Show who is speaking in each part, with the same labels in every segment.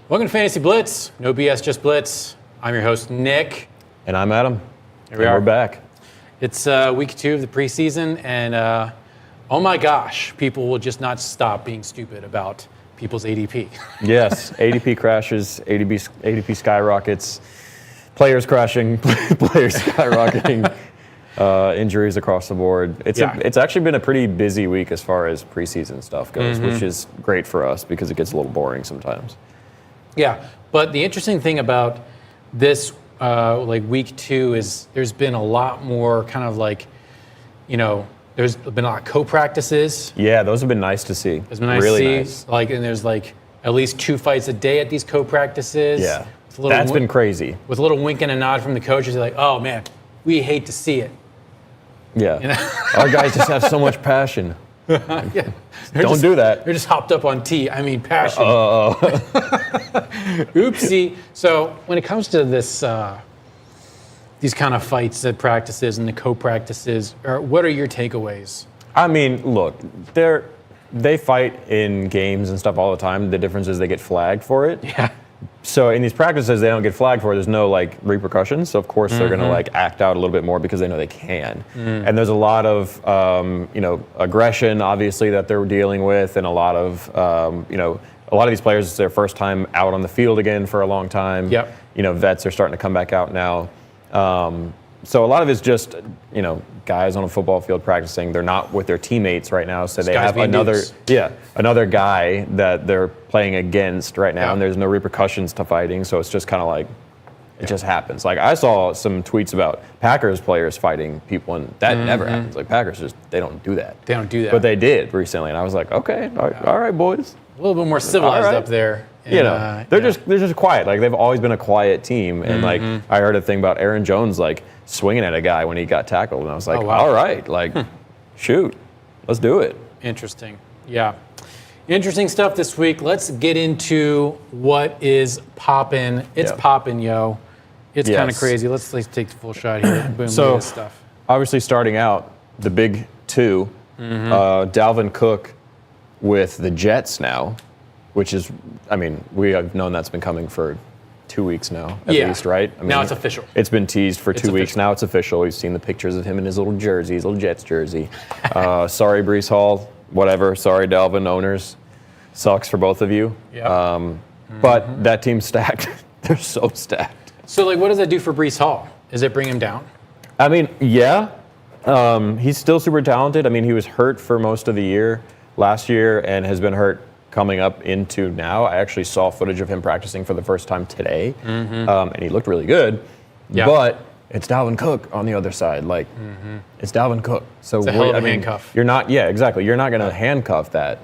Speaker 1: Welcome to Fantasy Blitz. No BS, just Blitz. I'm your host, Nick.
Speaker 2: And I'm Adam.
Speaker 1: Here we are.
Speaker 2: We're back.
Speaker 1: It's week 2 of the preseason, and oh my gosh, people will just not stop being stupid about people's ADP.
Speaker 2: Yes, ADP crashes, ADP skyrockets, players crashing, players skyrocketing, injuries across the board. It's actually been a pretty busy week as far as preseason stuff goes, which is great for us because it gets a little boring sometimes.
Speaker 1: Yeah, but the interesting thing about this week 2 is there's been a lot more kind of like, there's been a lot of co-practices.
Speaker 2: Yeah, those have been nice to see.
Speaker 1: It's been nice
Speaker 2: really
Speaker 1: to see.
Speaker 2: Nice.
Speaker 1: And there's at least 2 fights a day at these co-practices.
Speaker 2: Yeah, that's been crazy.
Speaker 1: With a little wink and a nod from the coaches, they're like, oh man, we hate to see it.
Speaker 2: Yeah, our guys just have so much passion.
Speaker 1: Yeah.
Speaker 2: Don't do that.
Speaker 1: They're just hopped up on passion. Oopsie. So when it comes to this, these kind of fights at practices and the co-practices, what are your takeaways?
Speaker 2: I mean, look, they fight in games and stuff all the time. The difference is they get flagged for it.
Speaker 1: Yeah.
Speaker 2: So in these practices, they don't get flagged for it. There's no repercussions. So of course they're going to act out a little bit more because they know they can. And there's a lot of aggression, obviously, that they're dealing with, and a lot of a lot of these players, it's their first time out on the field again for a long time.
Speaker 1: Yep.
Speaker 2: Vets are starting to come back out now. So a lot of it's just, guys on a football field practicing. They're not with their teammates right now, so they have another guy that they're playing against right now, and there's no repercussions to fighting. So it's just kind of it just happens. I saw some tweets about Packers players fighting people, and that never happens. Packers they don't do that.
Speaker 1: They don't do that.
Speaker 2: But they did recently, and I was like, okay, all right, boys.
Speaker 1: A little bit more civilized up there. And,
Speaker 2: they're just quiet. They've always been a quiet team. And I heard a thing about Aaron Jones swinging at a guy when he got tackled, and I was like, all right, shoot, let's do it.
Speaker 1: Interesting. Yeah. Interesting stuff this week. Let's get into what is popping. It's popping, yo. It's kind of crazy. Let's take the full shot here. Boom,
Speaker 2: so,
Speaker 1: look at this stuff.
Speaker 2: Obviously, starting out, the big 2, Dalvin Cook with the Jets now, which is, we have known that's been coming for 2 weeks now, at least, right?
Speaker 1: Now it's official.
Speaker 2: It's been teased for 2 weeks. Now it's official. We've seen the pictures of him in his little jersey, his little Jets jersey. Sorry, Breece Hall, whatever. Sorry, Dalvin owners. Sucks for both of you.
Speaker 1: Yeah.
Speaker 2: But that team's stacked. They're so stacked.
Speaker 1: So, what does that do for Breece Hall? Does it bring him down?
Speaker 2: Yeah. He's still super talented. He was hurt for most of the year last year and has been hurt coming up into now. I actually saw footage of him practicing for the first time today, and he looked really good. Yeah. But it's Dalvin Cook on the other side. It's Dalvin Cook. So
Speaker 1: it's a hell of a handcuff.
Speaker 2: You're not. Yeah, exactly. You're not going to handcuff that.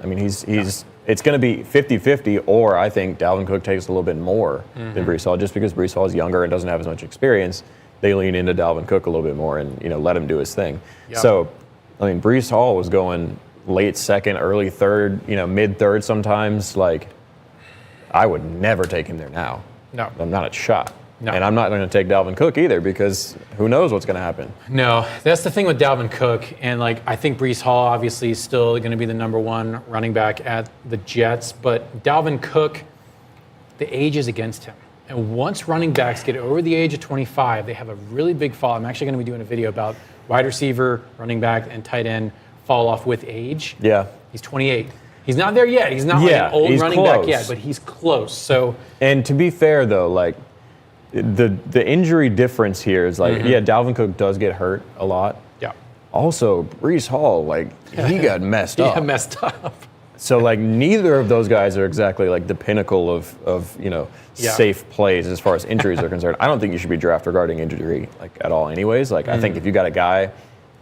Speaker 2: It's going to be 50-50, or I think Dalvin Cook takes a little bit more than Breece Hall, just because Breece Hall is younger and doesn't have as much experience. They lean into Dalvin Cook a little bit more and let him do his thing. Yep. So, Breece Hall was going late second, early third, mid third sometimes. I would never take him there now.
Speaker 1: No.
Speaker 2: I'm not a shot.
Speaker 1: No.
Speaker 2: And I'm not going to take Dalvin Cook either because who knows what's going to happen.
Speaker 1: No, that's the thing with Dalvin Cook. And I think Breece Hall obviously is still going to be the number 1 running back at the Jets. But Dalvin Cook, the age is against him. And once running backs get over the age of 25, they have a really big fall. I'm actually going to be doing a video about wide receiver, running back, and tight end fall off with age.
Speaker 2: Yeah.
Speaker 1: He's 28. He's not there yet. He's not an old running back yet, but he's close. So,
Speaker 2: and to be fair though, the injury difference here is Dalvin Cook does get hurt a lot.
Speaker 1: Yeah.
Speaker 2: Also, Breece Hall, he got messed up.
Speaker 1: He got messed up.
Speaker 2: So neither of those guys are exactly the pinnacle of safe plays as far as injuries are concerned. I don't think you should be draft regarding injury at all anyways. I think if you got a guy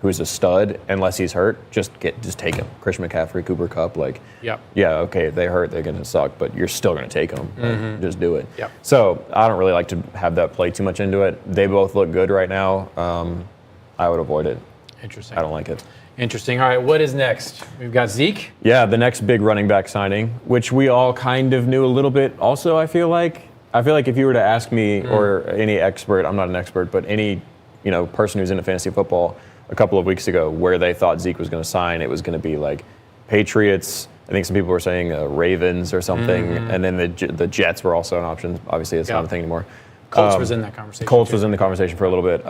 Speaker 2: who's a stud, unless he's hurt, just take him. Christian McCaffrey, Cooper Kupp, okay, if they hurt, they're going to suck, but you're still going to take them. Just do it.
Speaker 1: Yep.
Speaker 2: So I don't really like to have that play too much into it. They both look good right now. I would avoid it.
Speaker 1: Interesting.
Speaker 2: I don't like it.
Speaker 1: Interesting. All right, what is next? We've got Zeke.
Speaker 2: Yeah, the next big running back signing, which we all kind of knew a little bit. Also, I feel like if you were to ask me or any expert, I'm not an expert, but any person who's into fantasy football a couple of weeks ago where they thought Zeke was going to sign, it was going to be Patriots, I think some people were saying Ravens or something, and then the Jets were also an option. Obviously, it's not a thing anymore.
Speaker 1: Colts was in that conversation.
Speaker 2: Colts was in the conversation for a little bit,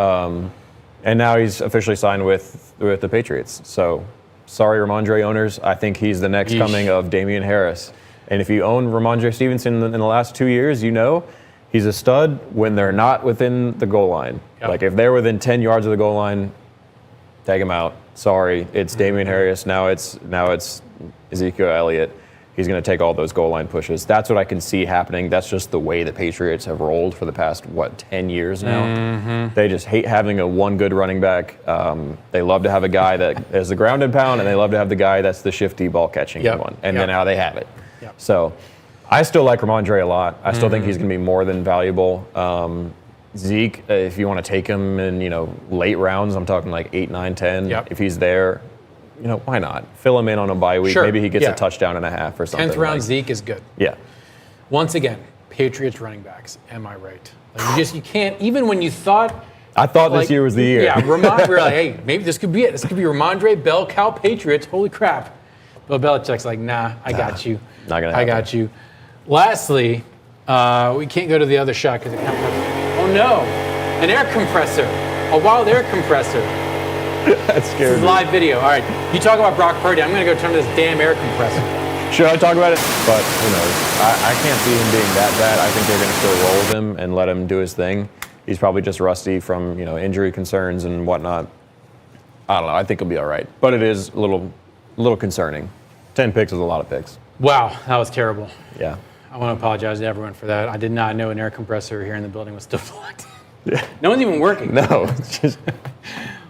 Speaker 2: and now he's officially signed with the Patriots. So, sorry, Ramondre owners. I think he's the next coming of Damian Harris. And if you own Ramondre Stevenson in the last 2 years, you know he's a stud when they're not within the goal line. Yep. Like if they're within 10 yards of the goal line, take him out. Sorry, it's Damian Harris. Now it's Ezekiel Elliott. He's going to take all those goal line pushes. That's what I can see happening. That's just the way the Patriots have rolled for the past, 10 years now. They just hate having one good running back. They love to have a guy that is the ground and pound, and they love to have the guy that's the shifty ball catching one. And then now they have it. Yep. So I still like Ramondre a lot. I still think he's going to be more than valuable. Zeke, if you want to take him in, late rounds, I'm talking like 8, 9, 10. Yep. If he's there, why not? Fill him in on a bye week. Sure. Maybe he gets a touchdown and a half or something.
Speaker 1: 10th round Zeke is good.
Speaker 2: Yeah.
Speaker 1: Once again, Patriots running backs. Am I right? Like you can't, even when you thought.
Speaker 2: I thought this year was the year.
Speaker 1: Yeah, we're like, hey, maybe this could be it. This could be Ramondre, Bell, Cow, Patriots. Holy crap. Bill Belichick's like, nah, I got you.
Speaker 2: Not going to happen.
Speaker 1: I got you. Lastly, we can't go to the other shot because it can't. Oh no, an air compressor, a wild air compressor.
Speaker 2: That's scary.
Speaker 1: This is live video. All right, you talk about Brock Purdy. I'm going to go turn this damn air compressor.
Speaker 2: Should I talk about it? But who knows? I can't see him being that bad. I think they're going to still roll with him and let him do his thing. He's probably just rusty from injury concerns and whatnot. I don't know. I think he'll be all right, but it is a little concerning. 10 picks is a lot of picks.
Speaker 1: Wow, that was terrible.
Speaker 2: Yeah.
Speaker 1: I want to apologize to everyone for that. I did not know an air compressor here in the building was still plugged. Yeah. No one's even working.
Speaker 2: No, it's just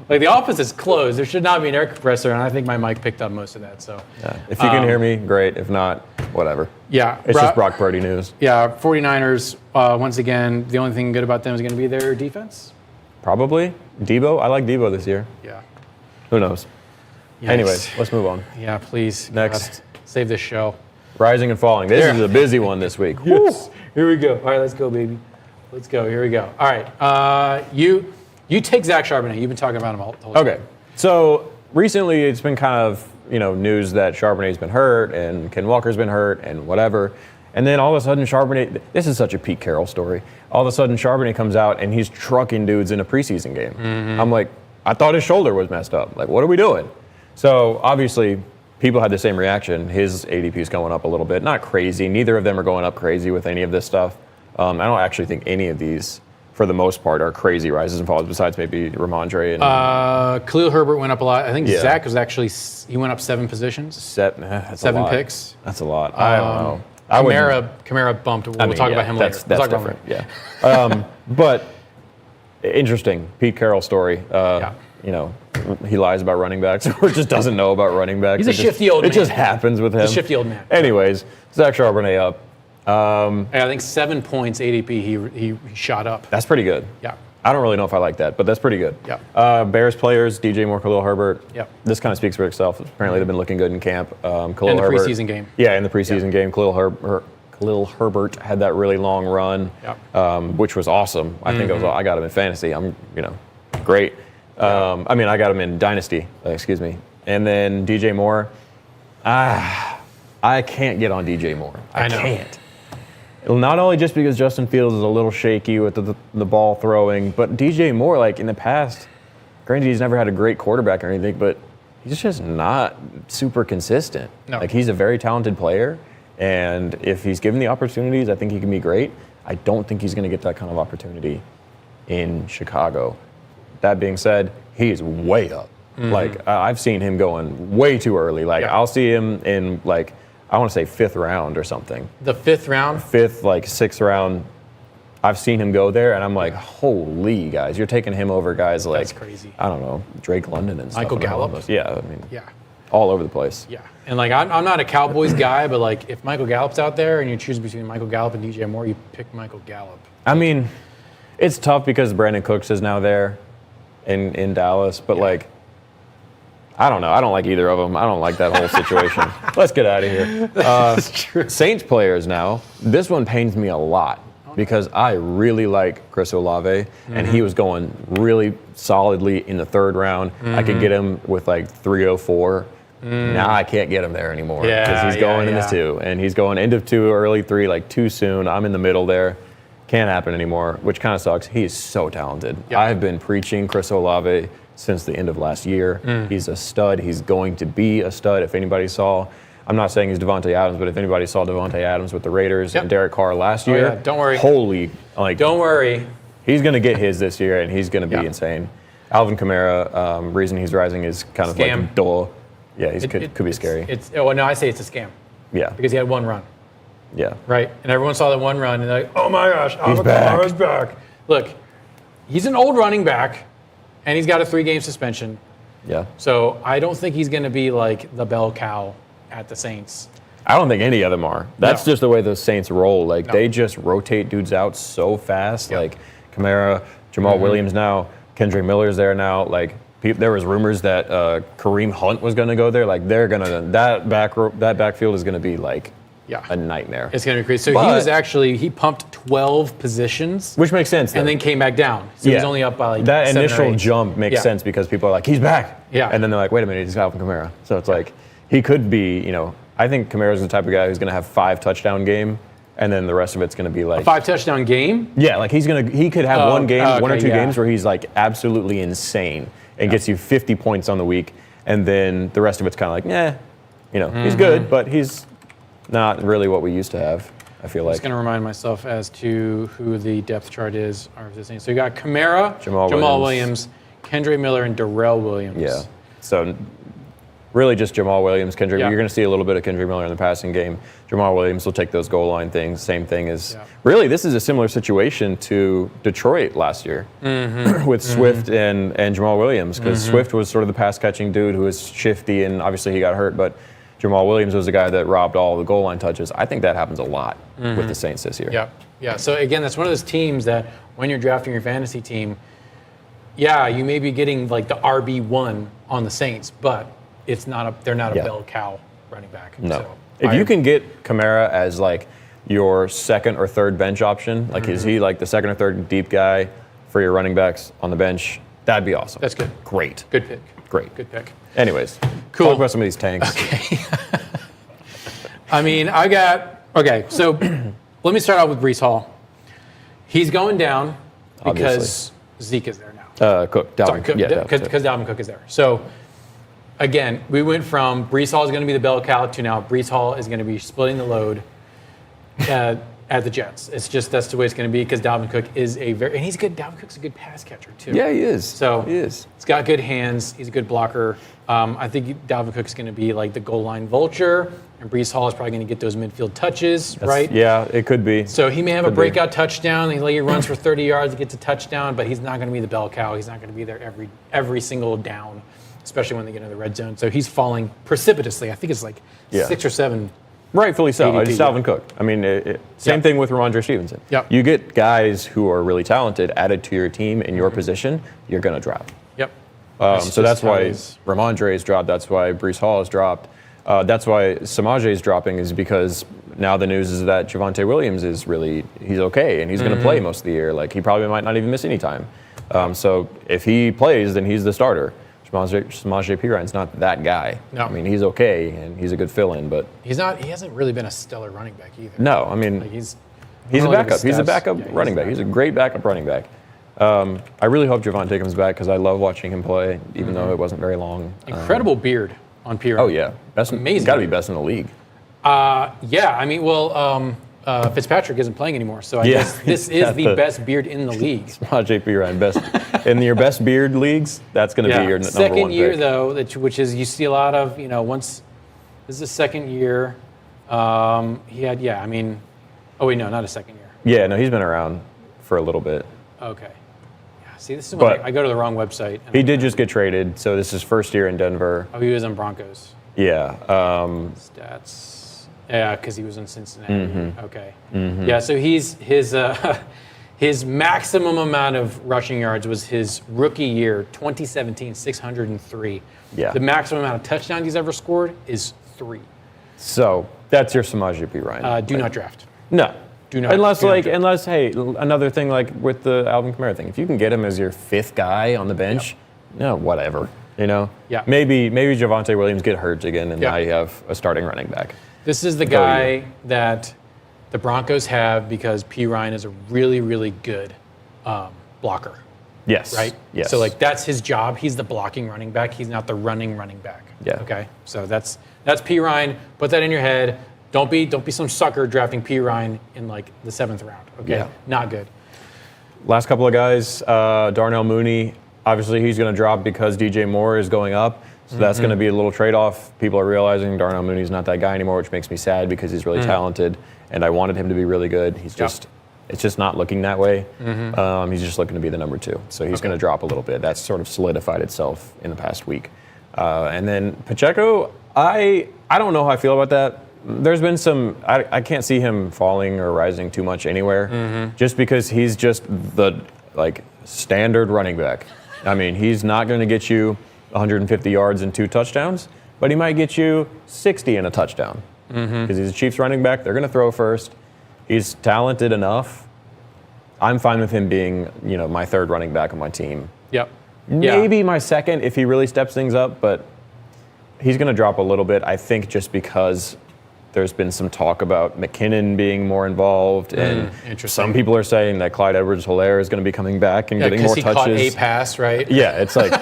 Speaker 1: like the office is closed. There should not be an air compressor, and I think my mic picked up most of that. So,
Speaker 2: yeah. If you can hear me, great. If not, whatever.
Speaker 1: Yeah,
Speaker 2: it's just Brock Purdy news.
Speaker 1: Yeah, 49ers. Once again, the only thing good about them is going to be their defense.
Speaker 2: Probably Debo. I like Debo this year.
Speaker 1: Yeah.
Speaker 2: Who knows?
Speaker 1: Yikes.
Speaker 2: Anyways, let's move on.
Speaker 1: Yeah, please.
Speaker 2: Next.
Speaker 1: God, save this show.
Speaker 2: Rising and falling. This is a busy one this week.
Speaker 1: Yes. Here we go. All right, let's go, baby. Let's go. Here we go. All right. You take Zach Charbonnet. You've been talking about him all the whole time.
Speaker 2: Okay. So recently it's been kind of, news that Charbonnet's been hurt and Ken Walker's been hurt and whatever. And then all of a sudden Charbonnet, this is such a Pete Carroll story. All of a sudden Charbonnet comes out and he's trucking dudes in a preseason game. I'm like, I thought his shoulder was messed up. Like, what are we doing? So obviously people had the same reaction. His ADP is going up a little bit. Not crazy. Neither of them are going up crazy with any of this stuff. I don't actually think any of these, for the most part, are crazy rises and falls, besides maybe Ramondre and
Speaker 1: Khalil Herbert went up a lot. I think Zach was actually, he went up 7 positions.
Speaker 2: Seven
Speaker 1: picks.
Speaker 2: That's a lot. I don't know.
Speaker 1: Kamara bumped. We'll talk about him later.
Speaker 2: That's different. Yeah. But interesting. Pete Carroll story. He lies about running backs or just doesn't know about running backs.
Speaker 1: He's a shifty old man.
Speaker 2: It just happens with him.
Speaker 1: He's a shifty old man.
Speaker 2: Anyways, Zach Charbonnet up.
Speaker 1: I think 7 points ADP, he shot up.
Speaker 2: That's pretty good.
Speaker 1: Yeah.
Speaker 2: I don't really know if I like that, but that's pretty good.
Speaker 1: Yeah.
Speaker 2: Bears players, DJ Moore, Khalil Herbert.
Speaker 1: Yeah.
Speaker 2: This kind of speaks for itself. Apparently they've been looking good in camp.
Speaker 1: In the preseason game.
Speaker 2: Yeah, in the preseason game. Khalil Herbert had that really long run, which was awesome. I think I got him in fantasy. I'm, great. I got him in Dynasty, excuse me. And then DJ Moore, I can't get on DJ Moore. I can't. Not only just because Justin Fields is a little shaky with the ball throwing, but DJ Moore, like in the past, granted he's never had a great quarterback or anything, but he's just not super consistent.
Speaker 1: No.
Speaker 2: Like he's a very talented player, and if he's given the opportunities, I think he can be great. I don't think he's going to get that kind of opportunity in Chicago. That being said, he is way up. Like I've seen him going way too early. Like I'll see him in I want to say 5th round or something.
Speaker 1: The 5th round?
Speaker 2: 5th, 6th round. I've seen him go there, and I'm like, holy guys, you're taking him over guys like,
Speaker 1: that's crazy.
Speaker 2: I don't know, Drake London and stuff.
Speaker 1: Michael Gallup?
Speaker 2: Yeah, all over the place.
Speaker 1: Yeah, and I'm not a Cowboys guy, but if Michael Gallup's out there and you choose between Michael Gallup and DJ Moore, you pick Michael Gallup.
Speaker 2: It's tough because Brandon Cooks is now there in Dallas, but I don't know. I don't like either of them. I don't like that whole situation. Let's get out of here.
Speaker 1: That's true.
Speaker 2: Saints players now. This one pains me a lot because I really like Chris Olave, and he was going really solidly in the 3rd round. I could get him with 304, Now I can't get him there anymore because he's going in the 2, and he's going end of 2, early 3, like too soon. I'm in the middle there. Can't happen anymore, which kind of sucks. He is so talented. Yep. I have been preaching Chris Olave since the end of last year. He's a stud. He's going to be a stud. If anybody saw, I'm not saying he's Devontae Adams, but if anybody saw Devontae Adams with the Raiders and Derek Carr last year,
Speaker 1: don't worry.
Speaker 2: Don't
Speaker 1: worry.
Speaker 2: He's going to get his this year, and he's going to be insane. Alvin Kamara, reason he's rising is kind of like dull. Yeah, he could be scary.
Speaker 1: I say it's a scam.
Speaker 2: Yeah.
Speaker 1: Because he had one run.
Speaker 2: Yeah.
Speaker 1: Right? And everyone saw that one run, and they're like, oh my gosh, Alvin Kamara's back. Look, he's an old running back, and he's got a 3-game suspension.
Speaker 2: Yeah.
Speaker 1: So I don't think he's going to be like the bell cow at the Saints.
Speaker 2: I don't think any of them are. That's just the way the Saints roll. Like, they just rotate dudes out so fast. Yep. Like, Kamara, Jamal Williams now, Kendrick Miller's there now. Like, there was rumors that Kareem Hunt was going to go there. Like, they're going to that backfield is going to be like a nightmare.
Speaker 1: It's going to be crazy. So he pumped 12 positions,
Speaker 2: which makes sense,
Speaker 1: and then came back down. So he was only up by like
Speaker 2: that
Speaker 1: 7
Speaker 2: initial
Speaker 1: or 8.
Speaker 2: jump makes sense because people are like, he's back.
Speaker 1: Yeah.
Speaker 2: And then they're like, wait a minute, he's Alvin Kamara. So it's like he could be. I think Kamara's the type of guy who's going to have 5 touchdown game. And then the rest of it's going to be like
Speaker 1: a 5-touchdown game.
Speaker 2: Yeah, like he could have one or two games where he's like absolutely insane and gets you 50 points on the week, and then the rest of it's kind of like, he's good, but he's not really what we used to have. I feel like.
Speaker 1: I'm just going to remind myself as to who the depth chart is. So you got Kamara, Jamal Williams, Kendrick Miller, and Darrell Williams.
Speaker 2: Yeah. So really just Jamal Williams, Kendrick. You're going to see a little bit of Kendrick Miller in the passing game. Jamal Williams will take those goal line things. Same thing as really, this is a similar situation to Detroit last year with Swift and Jamal Williams, because Swift was sort of the pass catching dude who was shifty, and obviously he got hurt, but Jamal Williams was the guy that robbed all the goal line touches. I think that happens a lot with the Saints this year.
Speaker 1: Yeah. So again, that's one of those teams that when you're drafting your fantasy team, you may be getting like the RB1 on the Saints, but they're not a bell cow running back.
Speaker 2: No.
Speaker 1: So,
Speaker 2: if you can get Kamara as like your second or third bench option, like is he like the second or third deep guy for your running backs on the bench? That'd be awesome.
Speaker 1: That's good.
Speaker 2: Great.
Speaker 1: Good pick.
Speaker 2: Great.
Speaker 1: Good pick.
Speaker 2: Anyways,
Speaker 1: cool.
Speaker 2: Talk about some of these tanks.
Speaker 1: Okay. So let me start out with Breece Hall. He's going down because Zeke is there now.
Speaker 2: Cook.
Speaker 1: Dalvin. Because Dalvin Cook is there. So again, we went from Breece Hall is going to be the bell cow to now Breece Hall is going to be splitting the load at the Jets. It's just that's the way it's going to be because Dalvin Cook is and he's good. Dalvin Cook's a good pass catcher too.
Speaker 2: Yeah, he is.
Speaker 1: So
Speaker 2: he is.
Speaker 1: He's got good hands. He's a good blocker. I think Dalvin Cook's going to be like the goal line vulture, and Breece Hall is probably going to get those midfield touches, right?
Speaker 2: Yeah, it could be.
Speaker 1: So he may have a breakout touchdown. He runs for 30 yards, gets a touchdown, but he's not going to be the bell cow. He's not going to be there every single down, especially when they get into the red zone. So he's falling precipitously. I think it's like 6 or 7.
Speaker 2: Rightfully so. It's Dalvin Cook. I mean, same thing with Ramondre Stevenson.
Speaker 1: Yep.
Speaker 2: You get guys who are really talented added to your team in your position, you're going to drop.
Speaker 1: Yep.
Speaker 2: So that's why Ramondre is dropped. That's why Breece Hall is dropped. That's why Samaje is dropping, is because now the news is that Javonte Williams is he's okay, and he's going to play most of the year. Like, he probably might not even miss any time. So if he plays, then he's the starter. Samaje Perrine's not that guy.
Speaker 1: No.
Speaker 2: I mean, he's okay, and he's a good fill-in, but
Speaker 1: he hasn't really been a stellar running back either.
Speaker 2: No, I mean, he's a backup. He's a backup running back. He's a great backup running back. I really hope Javonte comes back because I love watching him play, even though it wasn't very long.
Speaker 1: Incredible beard on Perrine.
Speaker 2: Oh yeah, amazing. He's got to be best in the league.
Speaker 1: Yeah, I mean, Fitzpatrick isn't playing anymore, so I guess this is the best beard in the league.
Speaker 2: Samaje Perrine, best in your best beard leagues. That's going to be your number one pick.
Speaker 1: Second year though, which is you see a lot of once this is the second year. He had oh wait, no, not a second year.
Speaker 2: Yeah, no, he's been around for a little bit.
Speaker 1: Okay. Yeah, see, this is when I go to the wrong website.
Speaker 2: He did just get traded, so this is his first year in Denver.
Speaker 1: Oh, he was on Broncos.
Speaker 2: Yeah.
Speaker 1: Stats. Yeah, because he was in Cincinnati. Okay. Yeah, so his maximum amount of rushing yards was his rookie year, 2017, 603.
Speaker 2: Yeah.
Speaker 1: The maximum amount of touchdowns he's ever scored is 3.
Speaker 2: So that's your Samaje Perrine.
Speaker 1: Do not draft.
Speaker 2: No.
Speaker 1: Do not.
Speaker 2: Unless, hey, another thing like with the Alvin Kamara thing, if you can get him as your 5th guy on the bench, no, whatever. You know?
Speaker 1: Yeah.
Speaker 2: Maybe Javonte Williams get hurt again, and now you have a starting running back.
Speaker 1: This is the guy that the Broncos have because P. Ryan is a really, really good blocker.
Speaker 2: Yes.
Speaker 1: Right?
Speaker 2: Yes.
Speaker 1: So, like, that's his job. He's the blocking running back. He's not the running back.
Speaker 2: Yeah.
Speaker 1: Okay? So that's P. Ryan. Put that in your head. Don't be some sucker drafting P. Ryan in, like, the 7th round. Okay?
Speaker 2: Yeah.
Speaker 1: Not good.
Speaker 2: Last couple of guys, Darnell Mooney, obviously he's going to drop because DJ Moore is going up. So that's going to be a little trade-off. People are realizing Darnell Mooney's not that guy anymore, which makes me sad because he's really talented, and I wanted him to be really good. He's just... It's just not looking that way. He's just looking to be the number 2. So he's going to drop a little bit. That's sort of solidified itself in the past week. And then Pacheco, I don't know how I feel about that. There's been some, I can't see him falling or rising too much anywhere just because he's just the standard running back. I mean, he's not going to get you 150 yards and 2 touchdowns, but he might get you 60 and a touchdown because he's a Chiefs running back. They're going to throw first. He's talented enough. I'm fine with him being, my 3rd running back on my team.
Speaker 1: Yep.
Speaker 2: Maybe my 2nd if he really steps things up, but he's going to drop a little bit, I think, just because there's been some talk about McKinnon being more involved, and some people are saying that Clyde Edwards-Helaire is going to be coming back and getting more touches.
Speaker 1: Because he caught a pass, right?
Speaker 2: Yeah, it's like...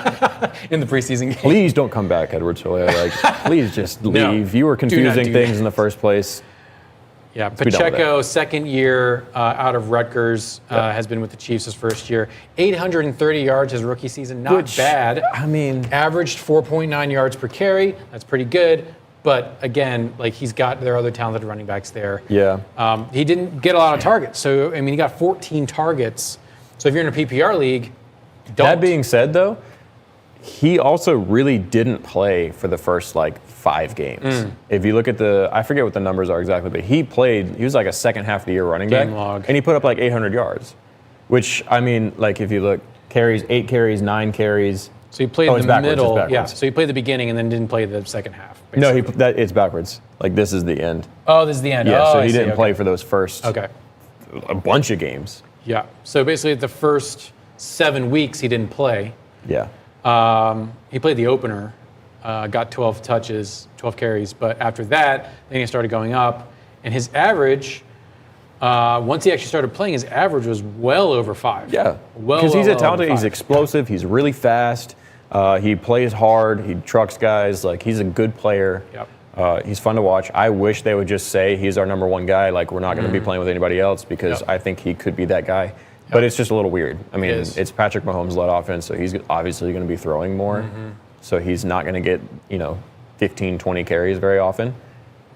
Speaker 1: in the preseason game.
Speaker 2: Please don't come back, Edwards-Helaire. Please just leave.
Speaker 1: No,
Speaker 2: you were confusing things in the first place.
Speaker 1: Yeah, Pacheco, 2nd year out of Rutgers, has been with the Chiefs his 1st year. 830 yards his rookie season, not bad.
Speaker 2: I mean...
Speaker 1: Averaged 4.9 yards per carry. That's pretty good. But again, he's got their other talented running backs there.
Speaker 2: Yeah.
Speaker 1: He didn't get a lot of targets. So, I mean, he got 14 targets. So if you're in a PPR league, don't.
Speaker 2: That being said, though, he also really didn't play for the first 5 games. If you look at I forget what the numbers are exactly, but he was like a second half of the year running back.
Speaker 1: Log.
Speaker 2: And he put up 800 yards, which, I mean, if you look, carries, 8 carries, 9 carries.
Speaker 1: So he played the middle. Yeah, so he played the beginning and then didn't play the second half. Basically.
Speaker 2: No, it's backwards. This is the end.
Speaker 1: Oh, this is the end.
Speaker 2: Yeah, so he didn't play for those first
Speaker 1: a
Speaker 2: bunch of games.
Speaker 1: Yeah, so basically the first 7 weeks he didn't play.
Speaker 2: Yeah.
Speaker 1: He played the opener, got 12 touches, 12 carries, but after that, then he started going up, and his average, once he actually started playing, his average was well over 5.
Speaker 2: Yeah, because he's talented, he's explosive, he's really fast, he plays hard, he trucks guys, he's a good player.
Speaker 1: Yep.
Speaker 2: He's fun to watch. I wish they would just say he's our number 1 guy, we're not going to be playing with anybody else, because I think he could be that guy. But it's just a little weird. I mean, it's Patrick Mahomes-led offense, so he's obviously going to be throwing more. So he's not going to get, 15, 20 carries very often.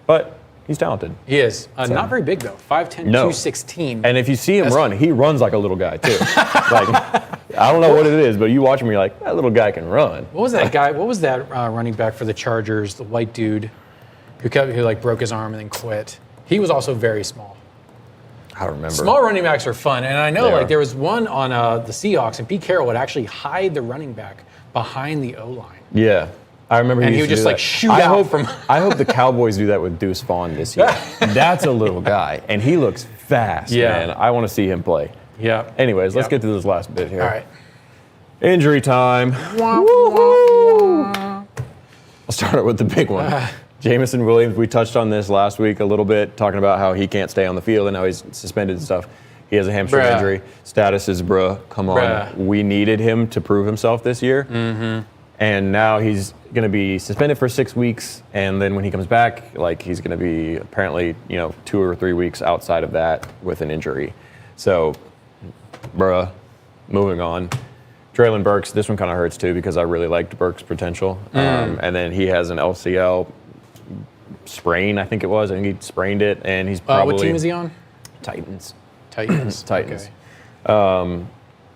Speaker 2: But he's talented.
Speaker 1: He is. Not very big, though. 5'10", 216.
Speaker 2: And if you see him run, he runs like a little guy, too. I don't know what it is, but you watch him, you're like, that little guy can run.
Speaker 1: What was that guy? What was that running back for the Chargers, the white dude who broke his arm and then quit? He was also very small.
Speaker 2: I don't remember.
Speaker 1: Small running backs are fun, and I know there was one on the Seahawks, and Pete Carroll would actually hide the running back behind the O-line.
Speaker 2: Yeah, I remember.
Speaker 1: And he would just shoot out from.
Speaker 2: I hope the Cowboys do that with Deuce Vaughn this year. That's a little guy, and he looks fast.
Speaker 1: Yeah,
Speaker 2: man. I want to see him play.
Speaker 1: Yeah.
Speaker 2: Anyways, let's get to this last bit here.
Speaker 1: All right.
Speaker 2: Injury time. Woo-hoo! I'll start it with the big one. Jameson Williams, we touched on this last week a little bit, talking about how he can't stay on the field and how he's suspended and stuff. He has a hamstring injury. Status is come on. We needed him to prove himself this year. And now he's going to be suspended for 6 weeks. And then when he comes back, he's going to be apparently, 2 or 3 weeks outside of that with an injury. So, moving on. Treylon Burks, this one kind of hurts too because I really liked Burks' potential. And then he has an LCL sprain, I think it was. I think he sprained it, and he's probably...
Speaker 1: What team is he on?
Speaker 2: Titans.
Speaker 1: Titans.
Speaker 2: Okay.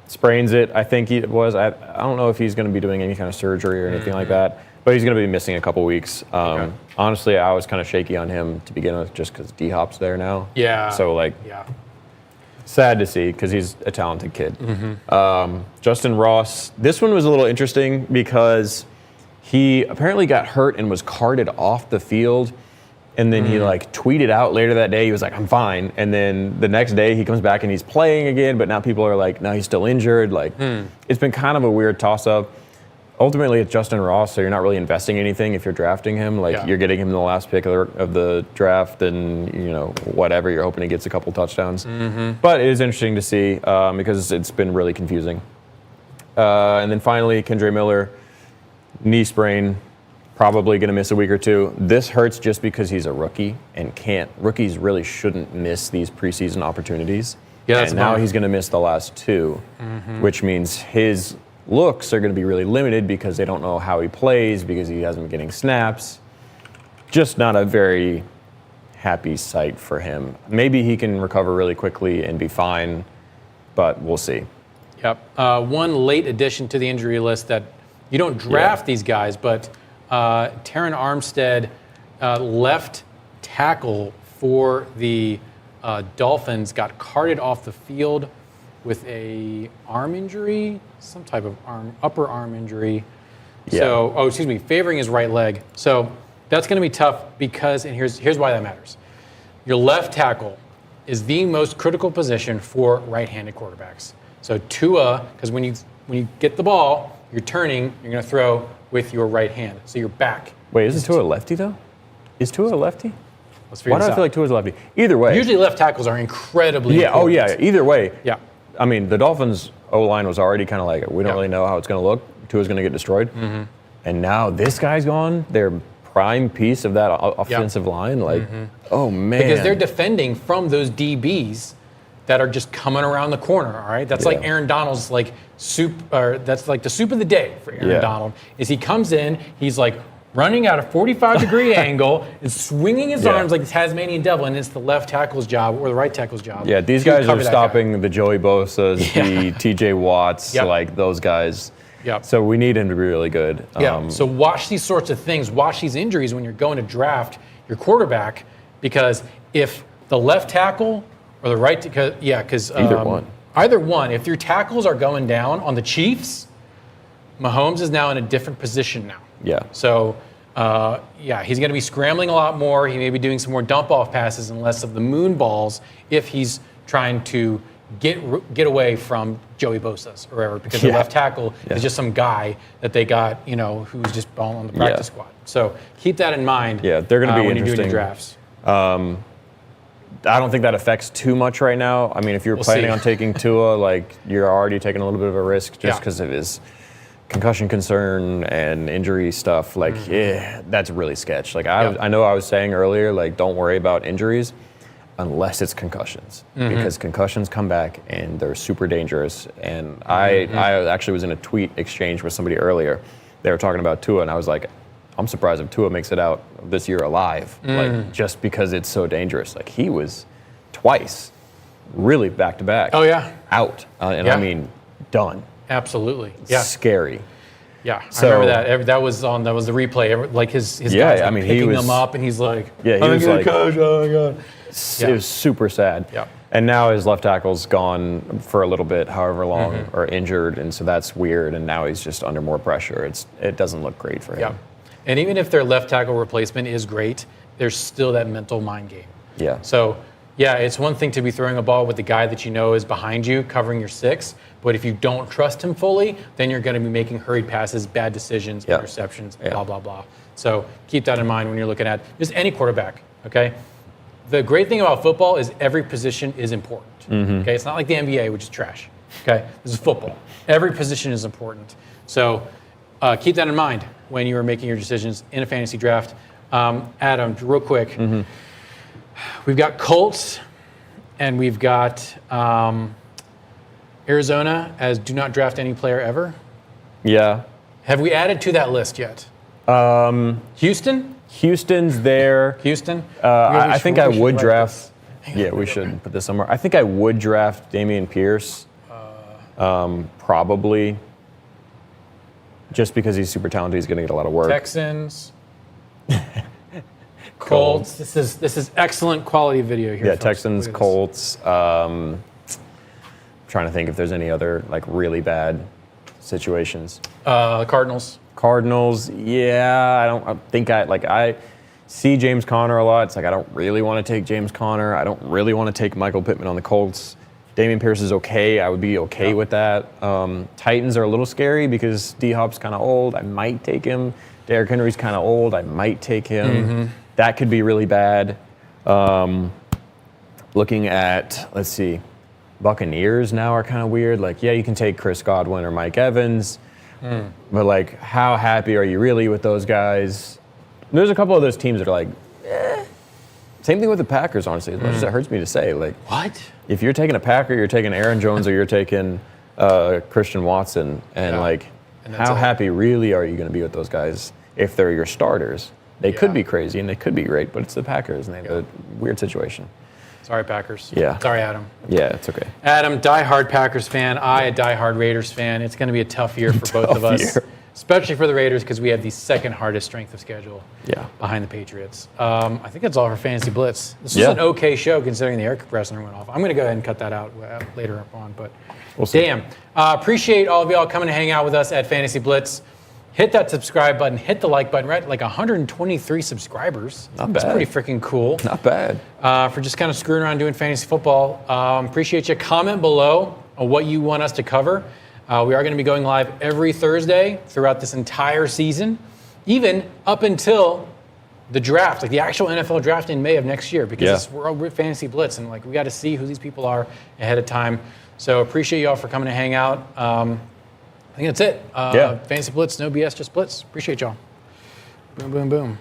Speaker 2: Sprains it, I think it was. I don't know if he's going to be doing any kind of surgery or anything like that, but he's going to be missing a couple weeks. Honestly, I was kind of shaky on him to begin with just because D-Hop's there now.
Speaker 1: Yeah.
Speaker 2: So, sad to see because he's a talented kid. Justin Ross, this one was a little interesting because he apparently got hurt and was carted off the field. And then he tweeted out later that day, he was like, I'm fine. And then the next day he comes back and he's playing again, but now people are like, no, he's still injured. It's been kind of a weird toss-up. ultimately it's Justin Ross, so you're not really investing anything if you're drafting him. You're getting him in the last pick of the draft, and whatever, you're hoping he gets a couple touchdowns. But it is interesting to see because it's been really confusing. And then finally, Kendre Miller, knee sprain, probably going to miss a week or two. This hurts just because he's a rookie and rookies really shouldn't miss these preseason opportunities.
Speaker 1: Yeah,
Speaker 2: and now he's going to miss the last two, which means his looks are going to be really limited because they don't know how he plays because he hasn't been getting snaps. Just not a very happy sight for him. Maybe he can recover really quickly and be fine, but we'll see.
Speaker 1: Yep. One late addition to the injury list that you don't draft these guys, but Terron Armstead, left tackle for the Dolphins, got carted off the field with a arm injury, some type of upper arm injury.
Speaker 2: Yeah.
Speaker 1: So, favoring his right leg. So that's going to be tough because, and here's why that matters. Your left tackle is the most critical position for right-handed quarterbacks. So Tua, because when you get the ball, you're turning, you're going to throw with your right hand. So your back.
Speaker 2: Wait, isn't Tua a lefty though? Is Tua a lefty?
Speaker 1: Let's figure
Speaker 2: Why
Speaker 1: this
Speaker 2: do I
Speaker 1: out.
Speaker 2: feel like Tua's a lefty? Either way.
Speaker 1: Usually left tackles are incredibly
Speaker 2: Yeah,
Speaker 1: important.
Speaker 2: oh yeah, either way.
Speaker 1: Yeah.
Speaker 2: I mean, the Dolphins' O-line was already kind of like, we don't really know how it's going to look. Tua's going to get destroyed. And now this guy's gone, their prime piece of that offensive line. Oh, man.
Speaker 1: Because they're defending from those DBs that are just coming around the corner, all right? That's like Aaron Donald's soup, or that's like the soup of the day for Aaron Donald, is he comes in, he's running at a 45-degree angle and swinging his arms like the Tasmanian devil, and it's the left tackle's job or the right tackle's job.
Speaker 2: Yeah, these guys are stopping the Joey Bosa's, the TJ Watts, those guys.
Speaker 1: Yep.
Speaker 2: So we need him to be really good.
Speaker 1: So watch these sorts of things. Watch these injuries when you're going to draft your quarterback, because if the left tackle or the right, because either one. If your tackles are going down on the Chiefs, Mahomes is now in a different position now.
Speaker 2: Yeah.
Speaker 1: So, he's going to be scrambling a lot more. He may be doing some more dump-off passes and less of the moon balls if he's trying to get away from Joey Bosa's or whatever, because the left tackle is just some guy that they got, who's just balling on the practice squad. So keep that in mind.
Speaker 2: Yeah, they're going to be
Speaker 1: when
Speaker 2: interesting.
Speaker 1: you're doing your drafts.
Speaker 2: I don't think that affects too much right now. I mean, if you're planning on taking Tua, you're already taking a little bit of a risk just because of his concussion concern and injury stuff. That's really sketch. I know I was saying earlier, don't worry about injuries unless it's concussions, because concussions come back and they're super dangerous. And I actually was in a tweet exchange with somebody earlier. They were talking about Tua, and I was like, I'm surprised if Tua makes it out this year alive, just because it's so dangerous. He was twice, really back-to-back.
Speaker 1: Oh, yeah.
Speaker 2: Out. I mean, done.
Speaker 1: Absolutely. Yeah.
Speaker 2: Scary.
Speaker 1: Yeah,
Speaker 2: So,
Speaker 1: I remember that. That was the replay. His guys picking him up, and he's like,
Speaker 2: he was like,
Speaker 1: coach, oh my God.
Speaker 2: It was super sad.
Speaker 1: Yeah.
Speaker 2: And now his left tackle's gone for a little bit, however long, or injured, and so that's weird. And now he's just under more pressure. It doesn't look great for him.
Speaker 1: Yeah. And even if their left tackle replacement is great, there's still that mental mind game.
Speaker 2: Yeah.
Speaker 1: So, it's one thing to be throwing a ball with the guy that you know is behind you, covering your six. But if you don't trust him fully, then you're going to be making hurried passes, bad decisions, interceptions, blah, blah, blah. So keep that in mind when you're looking at just any quarterback, okay? The great thing about football is every position is important, okay? It's not like the NBA, which is trash, okay? This is football. Every position is important. So keep that in mind when you are making your decisions in a fantasy draft. Adam, real quick, we've got Colts and we've got Arizona as do not draft any player ever.
Speaker 2: Yeah.
Speaker 1: Have we added to that list yet? Houston?
Speaker 2: Houston's there.
Speaker 1: Houston?
Speaker 2: I think I would draft. Yeah, we should put this somewhere. I think I would draft Dameon Pierce. Probably. Just because he's super talented, he's going to get a lot of work.
Speaker 1: Texans. Colts. This is excellent quality video here.
Speaker 2: Yeah,
Speaker 1: folks.
Speaker 2: Texans, Colts. Trying to think if there's any other really bad situations.
Speaker 1: Cardinals.
Speaker 2: Cardinals, I see James Conner a lot. It's I don't really want to take James Conner. I don't really want to take Michael Pittman on the Colts. Dameon Pierce is okay. I would be okay with that. Titans are a little scary because D-Hop's kind of old. I might take him. Derrick Henry's kind of old. I might take him.
Speaker 1: Mm-hmm.
Speaker 2: That could be really bad. Looking at, let's see, Buccaneers now are kind of weird. Like, yeah, you can take Chris Godwin or Mike Evans. But, like, how happy are you really with those guys? There's a couple of those teams that are like, Same thing with the Packers, honestly, as much as it hurts me to say. Like,
Speaker 1: what?
Speaker 2: If you're taking a Packer, you're taking Aaron Jones or you're taking Christian Watson. And, how happy really are you going to be with those guys if they're your starters? They could be crazy and they could be great, but it's the Packers and they have a weird situation.
Speaker 1: Sorry, Packers.
Speaker 2: Yeah.
Speaker 1: Sorry, Adam.
Speaker 2: Yeah, it's okay.
Speaker 1: Adam, diehard Packers fan. I, a diehard Raiders fan. It's going to be a tough year for both of us, especially for the Raiders because we have the second hardest strength of schedule behind the Patriots. I think that's all for Fantasy Blitz. This was an okay show considering the air compressor went off. I'm going to go ahead and cut that out later on, but
Speaker 2: we'll see.
Speaker 1: Damn. Appreciate all of y'all coming to hang out with us at Fantasy Blitz. Hit that subscribe button. Hit the like button. We're at like 123 subscribers.
Speaker 2: Not bad.
Speaker 1: That's pretty freaking cool.
Speaker 2: Not bad.
Speaker 1: For just kind of screwing around doing fantasy football. Appreciate you. Comment below on what you want us to cover. We are going to be going live every Thursday throughout this entire season, even up until the draft, like the actual NFL draft in May of next year, because we're Fantasy Blitz, and like we got to see who these people are ahead of time. So appreciate you all for coming to hang out. I think that's it. Fantasy Blitz, no BS, just Blitz. Appreciate y'all. Boom, boom, boom.